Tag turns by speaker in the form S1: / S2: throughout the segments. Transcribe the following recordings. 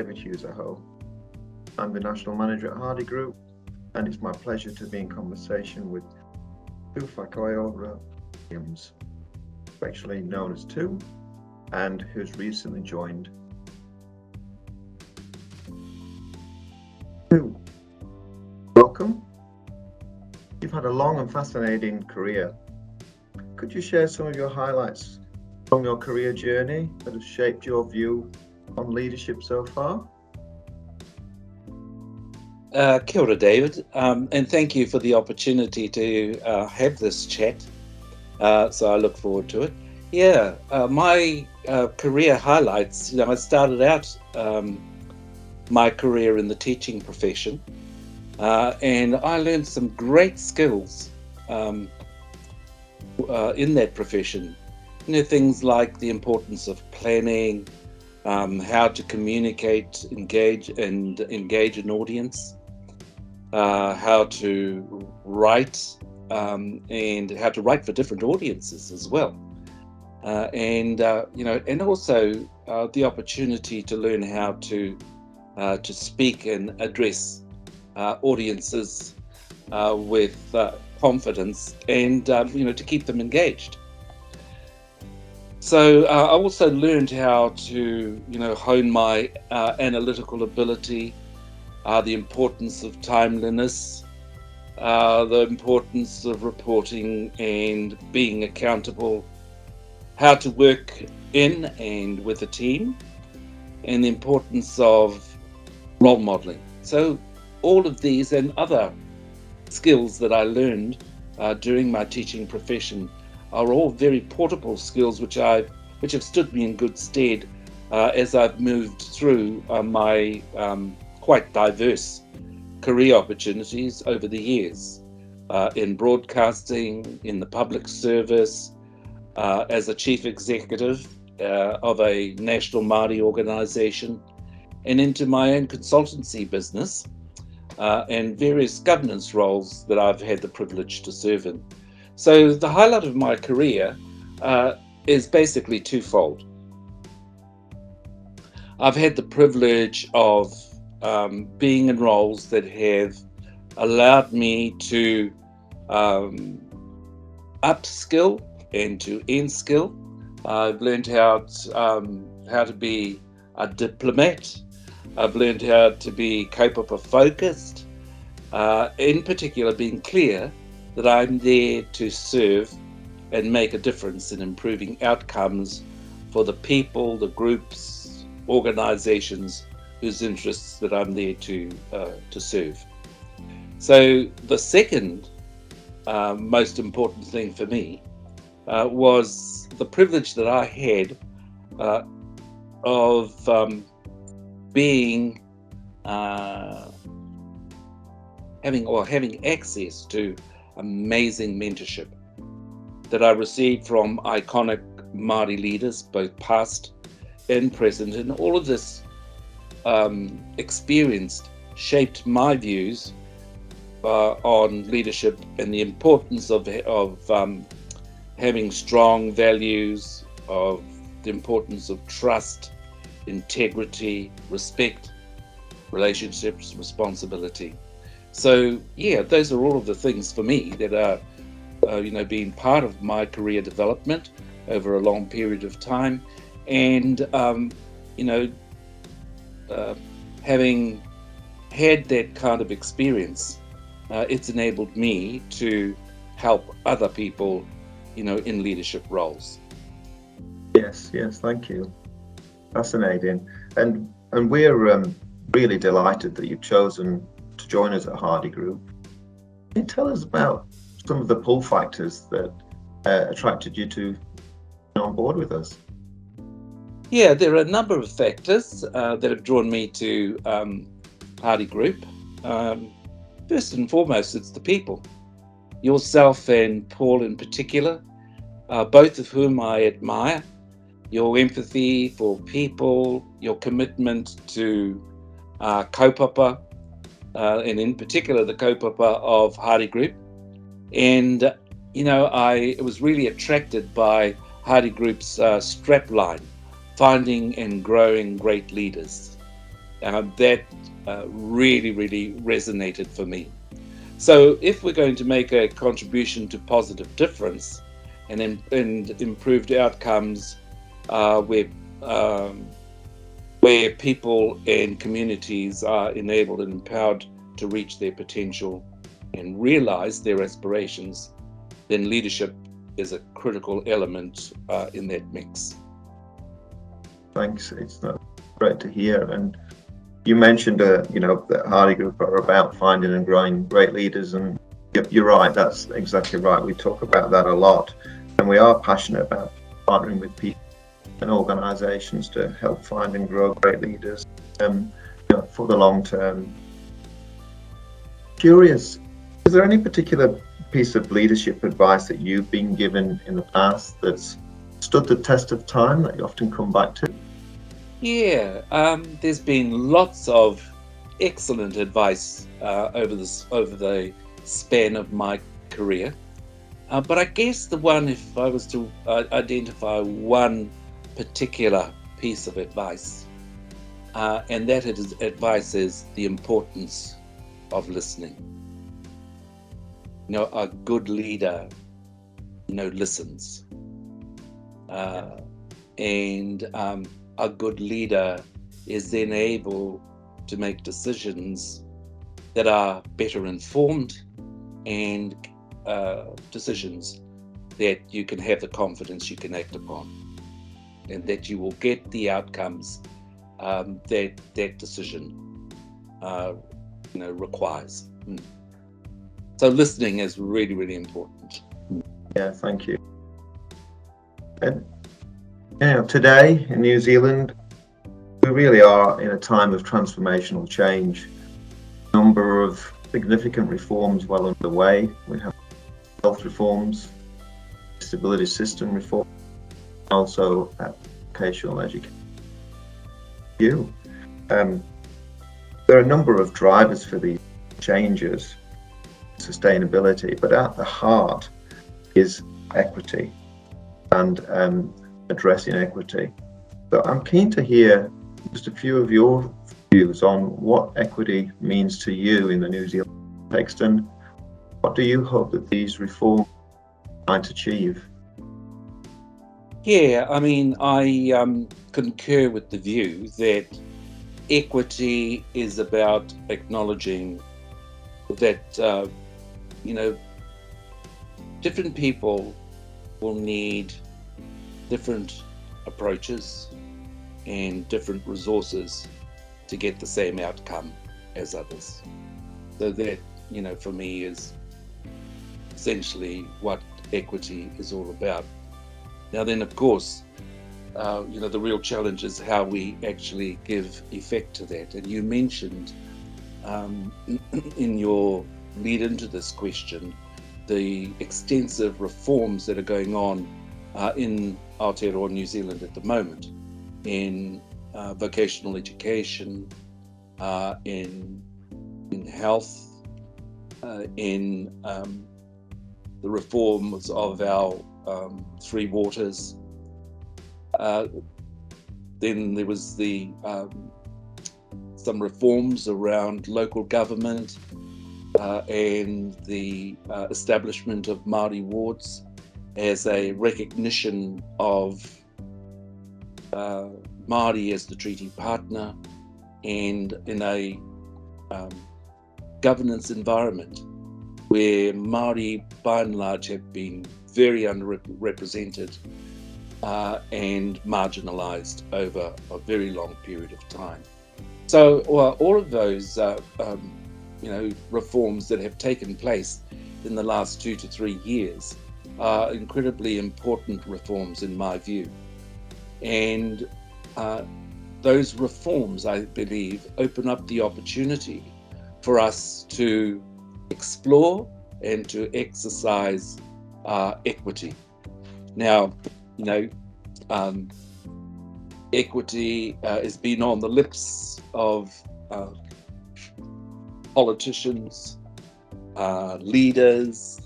S1: David Hughes-Aho. I'm the National Manager at HardyGroup, and it's my pleasure to be in conversation with Tuwhakairiora Williams, affectionately known as Tu, and who's recently joined. Tu, welcome. You've had a long and fascinating career. Could you share some of your highlights from your career journey that have shaped your view on leadership so far?
S2: Kia ora, David, and thank you for the opportunity to have this chat. So I look forward to it. Yeah, my career highlights, I started out my career in the teaching profession, and I learned some great skills in that profession. Things like the importance of planning, how to communicate, engage an audience, how to write, and how to write for different audiences as well, and also the opportunity to learn how to speak and address audiences with confidence, and to keep them engaged. So I also learned how to, hone my analytical ability, the importance of timeliness, the importance of reporting and being accountable, how to work in and with a team, and the importance of role modeling. So all of these and other skills that I learned during my teaching profession are all very portable skills which have stood me in good stead as I've moved through my quite diverse career opportunities over the years, in broadcasting, in the public service, as a chief executive of a national Māori organisation, and into my own consultancy business and various governance roles that I've had the privilege to serve in. So the highlight of my career is basically twofold. I've had the privilege of being in roles that have allowed me to upskill and to in-skill. I've learned how to be a diplomat. I've learned how to be kaupapa focused, in particular being clear that I'm there to serve and make a difference in improving outcomes for the people, the groups, organisations whose interests that I'm there to serve. So the second most important thing for me was the privilege that I had of being having access to amazing mentorship that I received from iconic Māori leaders, both past and present, and all of this experience shaped my views on leadership and the importance of having strong values, of the importance of trust, integrity, respect, relationships, responsibility. So yeah, those are all of the things for me that are been part of my career development over a long period of time, and having had that kind of experience, it's enabled me to help other people in leadership roles.
S1: Yes, thank you. Fascinating. And we're really delighted that you've chosen to join us at HardyGroup. Can you tell us about some of the pull factors that attracted you to be on board with us?
S2: Yeah, there are a number of factors that have drawn me to HardyGroup. First and foremost, it's the people. Yourself and Paul in particular, both of whom I admire. Your empathy for people, your commitment to kaupapa, and in particular the kaupapa of HardyGroup. And, I was really attracted by HardyGroup's strapline, finding and growing great leaders. That really, really resonated for me. So if we're going to make a contribution to positive difference and improved outcomes where people and communities are enabled and empowered to reach their potential and realize their aspirations, then leadership is a critical element in that mix.
S1: Thanks. It's great to hear. And you mentioned, that HardyGroup are about finding and growing great leaders, and you're right. That's exactly right. We talk about that a lot, and we are passionate about partnering with people and organisations to help find and grow great leaders for the long term. Curious, is there any particular piece of leadership advice that you've been given in the past that's stood the test of time that you often come back to?
S2: Yeah, there's been lots of excellent advice over the span of my career, but I guess the one, if I was to identify one particular piece of advice, and that advice is the importance of listening. A good leader, listens, and a good leader is then able to make decisions that are better informed and decisions that you can have the confidence you can act upon, and that you will get the outcomes that decision requires. So listening is really, really important.
S1: Yeah, thank you. And today in New Zealand, we really are in a time of transformational change. A number of significant reforms well underway. We have health reforms, disability system reform, and also vocational education. There are a number of drivers for these changes, sustainability, but at the heart is equity and addressing equity. So I'm keen to hear just a few of your views on what equity means to you in the New Zealand context, and what do you hope that these reforms might achieve?
S2: Yeah, I concur with the view that equity is about acknowledging that different people will need different approaches and different resources to get the same outcome as others. So that, for me, is essentially what equity is all about. Now then, of course, the real challenge is how we actually give effect to that. And you mentioned in your lead into this question the extensive reforms that are going on in Aotearoa New Zealand at the moment, in vocational education, in health, in the reforms of our three waters. Then there was some reforms around local government and the establishment of Māori wards as a recognition of Māori as the treaty partner, and in a governance environment where Māori by and large have been very underrepresented and marginalised over a very long period of time. So all of those reforms that have taken place in the last 2 to 3 years are incredibly important reforms in my view. And those reforms, I believe, open up the opportunity for us to explore and to exercise equity. Now, equity has been on the lips of politicians, leaders,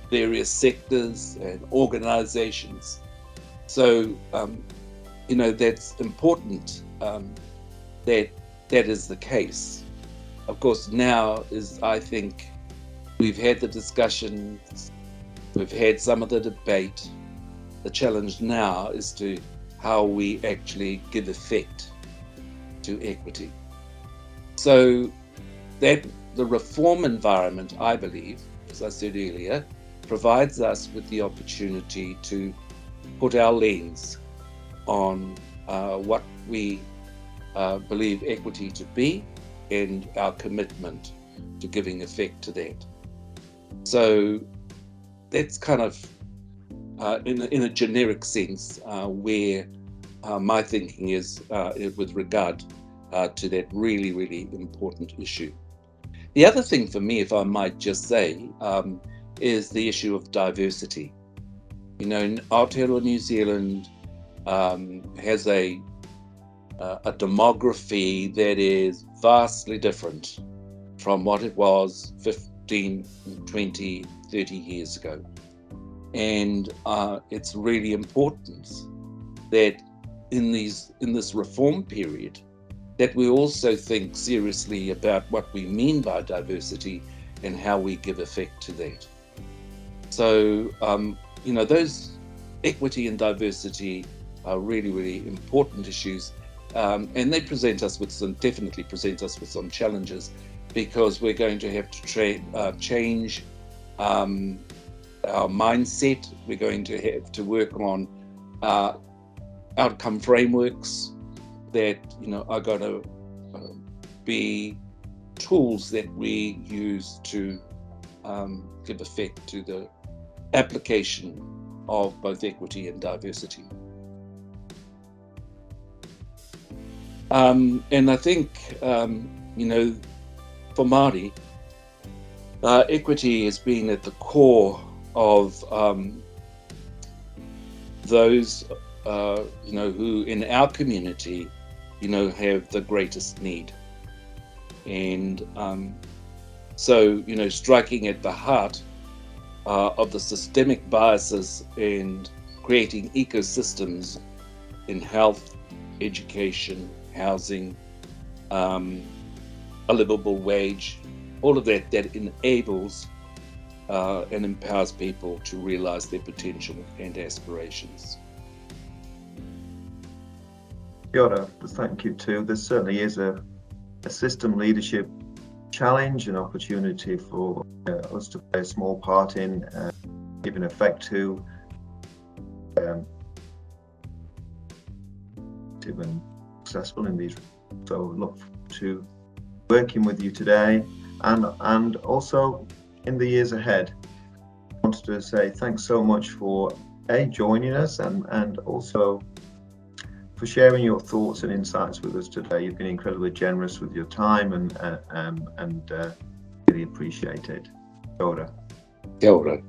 S2: various sectors and organizations. So that's important, that is the case. Of course, now I think we've had the discussions, we've had some of the debate. The challenge now is to how we actually give effect to equity. So that the reform environment, I believe, as I said earlier, provides us with the opportunity to put our lens on what we believe equity to be and our commitment to giving effect to that. So that's kind of, in a generic sense, where my thinking is with regard to that really, really important issue. The other thing for me, if I might just say, is the issue of diversity. Aotearoa New Zealand has a demography that is vastly different from what it was 15, 20, 30 years ago. And it's really important that in this reform period, that we also think seriously about what we mean by diversity and how we give effect to that. So, those equity and diversity are really, really important issues, and they definitely present us with some challenges, because we're going to have to change our mindset. We're going to have to work on outcome frameworks that are going to be tools that we use to give effect to the application of both equity and diversity. And I think, for Māori, equity has been at the core of those, who in our community, have the greatest need. And so, striking at the heart of the systemic biases and creating ecosystems in health, education, housing, a livable wage, all of that enables and empowers people to realize their potential and aspirations.
S1: Kia ora, thank you too. There certainly is a system leadership challenge and opportunity for us to play a small part in giving effect to and successful in these. So look to working with you today and also in the years ahead. I wanted to say thanks so much for joining us and also for sharing your thoughts and insights with us today. You've been incredibly generous with your time and really appreciate it. Kia ora.
S2: Kia ora.